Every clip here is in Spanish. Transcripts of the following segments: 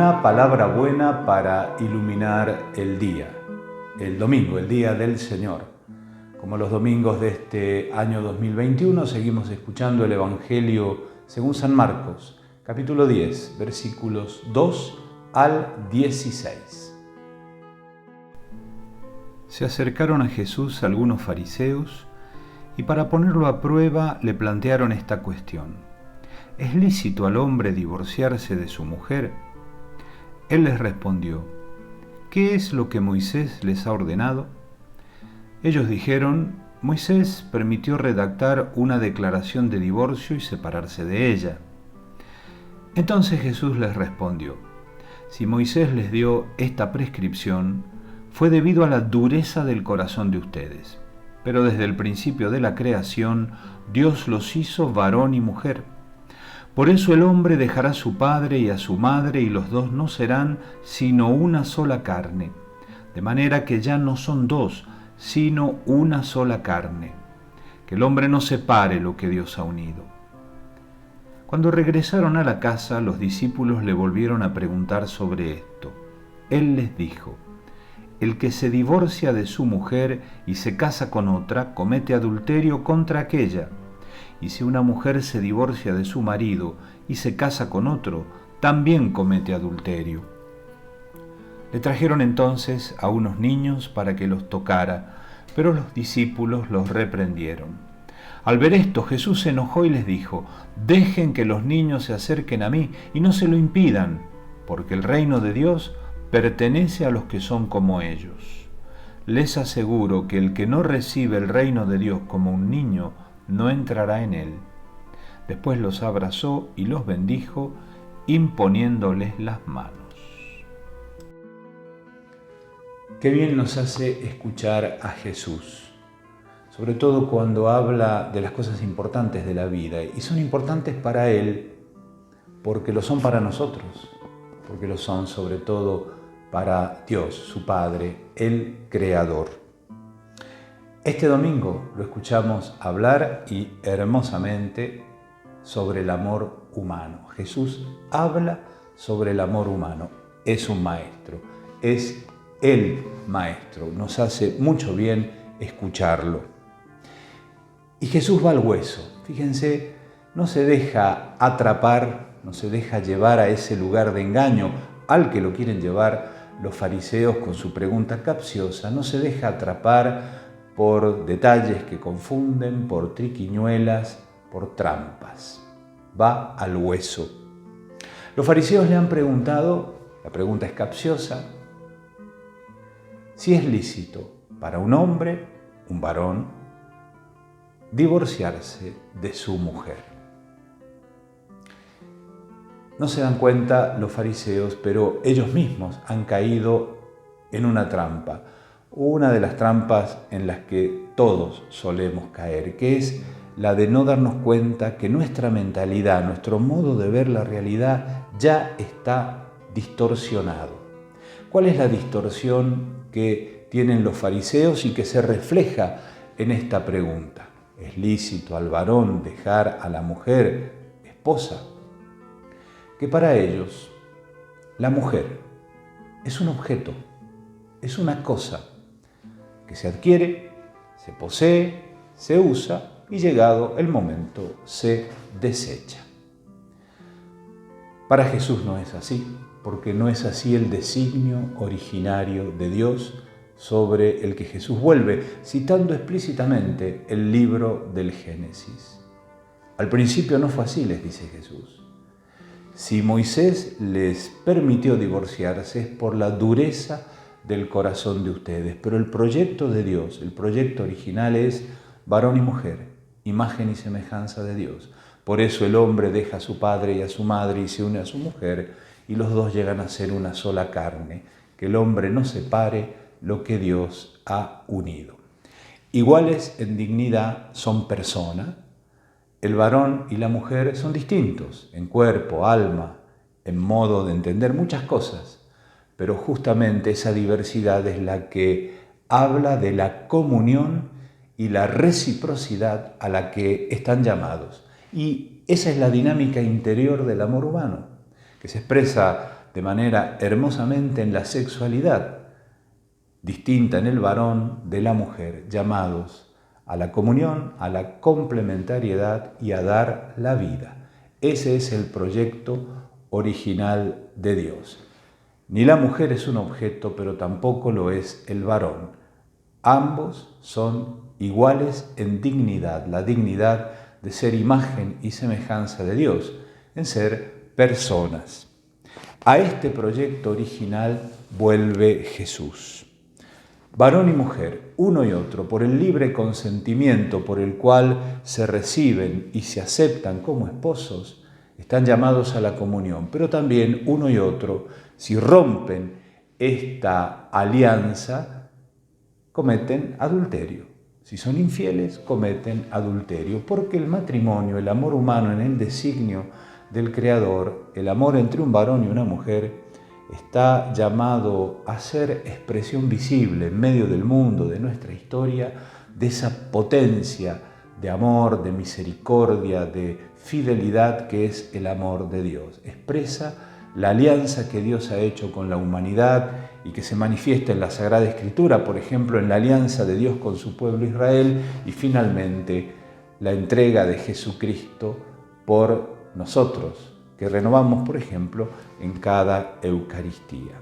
Una palabra buena para iluminar el día, el domingo, el día del Señor. Como los domingos de este año 2021, seguimos escuchando el Evangelio según San Marcos, capítulo 10, versículos 2 al 16. Se acercaron a Jesús algunos fariseos y para ponerlo a prueba le plantearon esta cuestión: ¿es lícito al hombre divorciarse de su mujer? Él les respondió: ¿qué es lo que Moisés les ha ordenado? Ellos dijeron: Moisés permitió redactar una declaración de divorcio y separarse de ella. Entonces Jesús les respondió: si Moisés les dio esta prescripción, fue debido a la dureza del corazón de ustedes. Pero desde el principio de la creación, Dios los hizo varón y mujer. Por eso el hombre dejará a su padre y a su madre, y los dos no serán sino una sola carne. De manera que ya no son dos, sino una sola carne. Que el hombre no separe lo que Dios ha unido. Cuando regresaron a la casa, los discípulos le volvieron a preguntar sobre esto. Él les dijo: el que se divorcia de su mujer y se casa con otra, comete adulterio contra aquella. Y si una mujer se divorcia de su marido y se casa con otro, también comete adulterio. Le trajeron entonces a unos niños para que los tocara, pero los discípulos los reprendieron. Al ver esto, Jesús se enojó y les dijo: dejen que los niños se acerquen a mí y no se lo impidan, porque el reino de Dios pertenece a los que son como ellos. Les aseguro que el que no recibe el reino de Dios como un niño, no entrará en él. Después los abrazó y los bendijo, imponiéndoles las manos. Qué bien nos hace escuchar a Jesús, sobre todo cuando habla de las cosas importantes de la vida, y son importantes para Él porque lo son para nosotros, porque lo son sobre todo para Dios, su Padre, el Creador. Este domingo lo escuchamos hablar y hermosamente sobre el amor humano. Jesús habla sobre el amor humano. Es un maestro, es el maestro. Nos hace mucho bien escucharlo. Y Jesús va al hueso. Fíjense, no se deja atrapar, no se deja llevar a ese lugar de engaño al que lo quieren llevar los fariseos con su pregunta capciosa. No se deja atrapar por detalles que confunden, por triquiñuelas, por trampas. Va al hueso. Los fariseos le han preguntado, la pregunta es capciosa, si es lícito para un hombre, un varón, divorciarse de su mujer. No se dan cuenta los fariseos, pero ellos mismos han caído en una trampa. Una de las trampas en las que todos solemos caer, que es la de no darnos cuenta que nuestra mentalidad, nuestro modo de ver la realidad ya está distorsionado. ¿Cuál es la distorsión que tienen los fariseos y que se refleja en esta pregunta? ¿Es lícito al varón dejar a la mujer esposa? Que para ellos la mujer es un objeto, es una cosa que se adquiere, se posee, se usa y llegado el momento se desecha. Para Jesús no es así, porque no es así el designio originario de Dios sobre el que Jesús vuelve, citando explícitamente el libro del Génesis. Al principio no fue así, les dice Jesús. Si Moisés les permitió divorciarse es por la dureza del corazón de ustedes, pero el proyecto de Dios, el proyecto original es varón y mujer, imagen y semejanza de Dios. Por eso el hombre deja a su padre y a su madre y se une a su mujer y los dos llegan a ser una sola carne, que el hombre no separe lo que Dios ha unido. Iguales en dignidad son personas. El varón y la mujer son distintos en cuerpo, alma, en modo de entender muchas cosas, pero justamente esa diversidad es la que habla de la comunión y la reciprocidad a la que están llamados. Y esa es la dinámica interior del amor humano, que se expresa de manera hermosamente en la sexualidad, distinta en el varón de la mujer, llamados a la comunión, a la complementariedad y a dar la vida. Ese es el proyecto original de Dios. Ni la mujer es un objeto, pero tampoco lo es el varón. Ambos son iguales en dignidad, la dignidad de ser imagen y semejanza de Dios, en ser personas. A este proyecto original vuelve Jesús. Varón y mujer, uno y otro, por el libre consentimiento por el cual se reciben y se aceptan como esposos, están llamados a la comunión, pero también uno y otro, si rompen esta alianza, cometen adulterio. Si son infieles, cometen adulterio, porque el matrimonio, el amor humano en el designio del Creador, el amor entre un varón y una mujer, está llamado a ser expresión visible en medio del mundo, de nuestra historia, de esa potencia de amor, de misericordia, de fidelidad que es el amor de Dios. Expresa la alianza que Dios ha hecho con la humanidad y que se manifiesta en la Sagrada Escritura, por ejemplo, en la alianza de Dios con su pueblo Israel y finalmente la entrega de Jesucristo por nosotros, que renovamos, por ejemplo, en cada Eucaristía.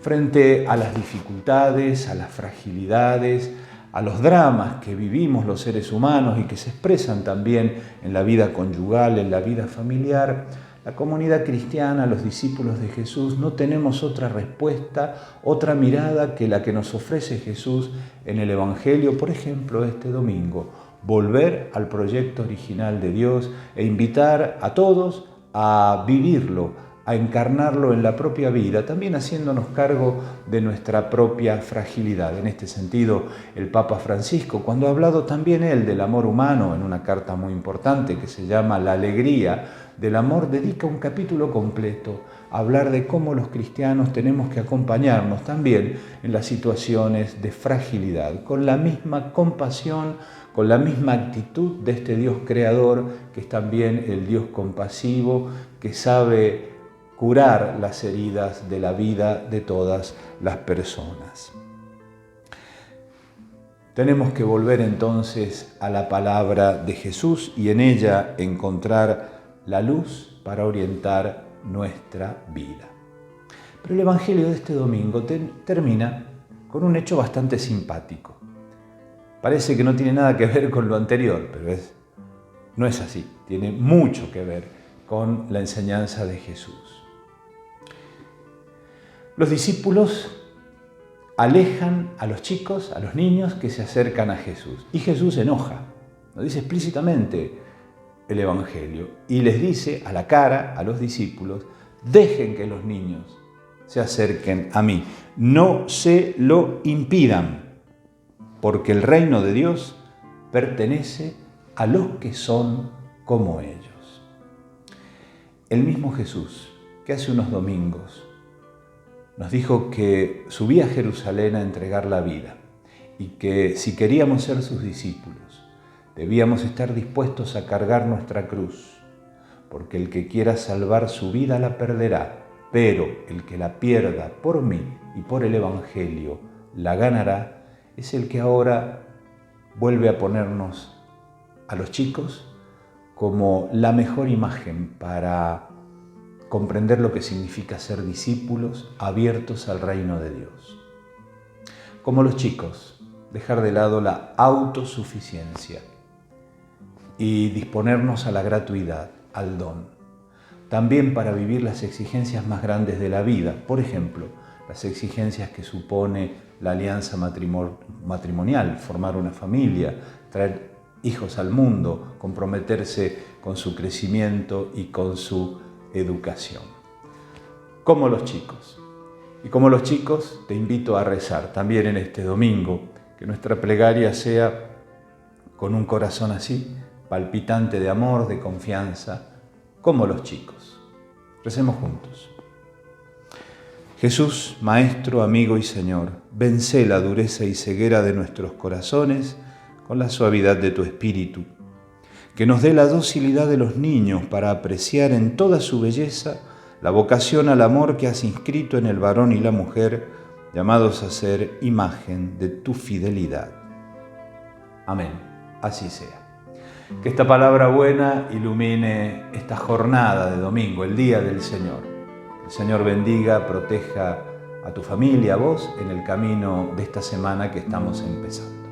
Frente a las dificultades, a las fragilidades, a los dramas que vivimos los seres humanos y que se expresan también en la vida conyugal, en la vida familiar, la comunidad cristiana, los discípulos de Jesús, no tenemos otra respuesta, otra mirada que la que nos ofrece Jesús en el Evangelio, por ejemplo, este domingo. Volver al proyecto original de Dios e invitar a todos a vivirlo, a encarnarlo en la propia vida, también haciéndonos cargo de nuestra propia fragilidad. En este sentido, el Papa Francisco, cuando ha hablado también él del amor humano en una carta muy importante que se llama La alegría del amor, dedica un capítulo completo a hablar de cómo los cristianos tenemos que acompañarnos también en las situaciones de fragilidad, con la misma compasión, con la misma actitud de este Dios creador, que es también el Dios compasivo, que sabe curar las heridas de la vida de todas las personas. Tenemos que volver entonces a la palabra de Jesús y en ella encontrar la luz para orientar nuestra vida. Pero el Evangelio de este domingo termina con un hecho bastante simpático. Parece que no tiene nada que ver con lo anterior, pero no es así. Tiene mucho que ver con la enseñanza de Jesús. Los discípulos alejan a los chicos, a los niños que se acercan a Jesús. Y Jesús se enoja, lo dice explícitamente el Evangelio, y les dice a la cara a los discípulos: dejen que los niños se acerquen a mí, no se lo impidan, porque el reino de Dios pertenece a los que son como ellos. El mismo Jesús, que hace unos domingos nos dijo que subía a Jerusalén a entregar la vida y que si queríamos ser sus discípulos, debíamos estar dispuestos a cargar nuestra cruz, porque el que quiera salvar su vida la perderá, pero el que la pierda por mí y por el Evangelio la ganará, es el que ahora vuelve a ponernos a los chicos como la mejor imagen para comprender lo que significa ser discípulos abiertos al reino de Dios. Como los chicos, dejar de lado la autosuficiencia y disponernos a la gratuidad, al don. También para vivir las exigencias más grandes de la vida, por ejemplo, las exigencias que supone la alianza matrimonial, formar una familia, traer hijos al mundo, comprometerse con su crecimiento y con su educación. Como los chicos. Y como los chicos, te invito a rezar también en este domingo, que nuestra plegaria sea con un corazón así, palpitante de amor, de confianza, como los chicos. Recemos juntos. Jesús, Maestro, amigo y Señor, vence la dureza y ceguera de nuestros corazones con la suavidad de tu Espíritu, que nos dé la docilidad de los niños para apreciar en toda su belleza la vocación al amor que has inscrito en el varón y la mujer, llamados a ser imagen de tu fidelidad. Amén. Así sea. Que esta palabra buena ilumine esta jornada de domingo, el día del Señor. Que el Señor bendiga, proteja a tu familia, a vos, en el camino de esta semana que estamos empezando.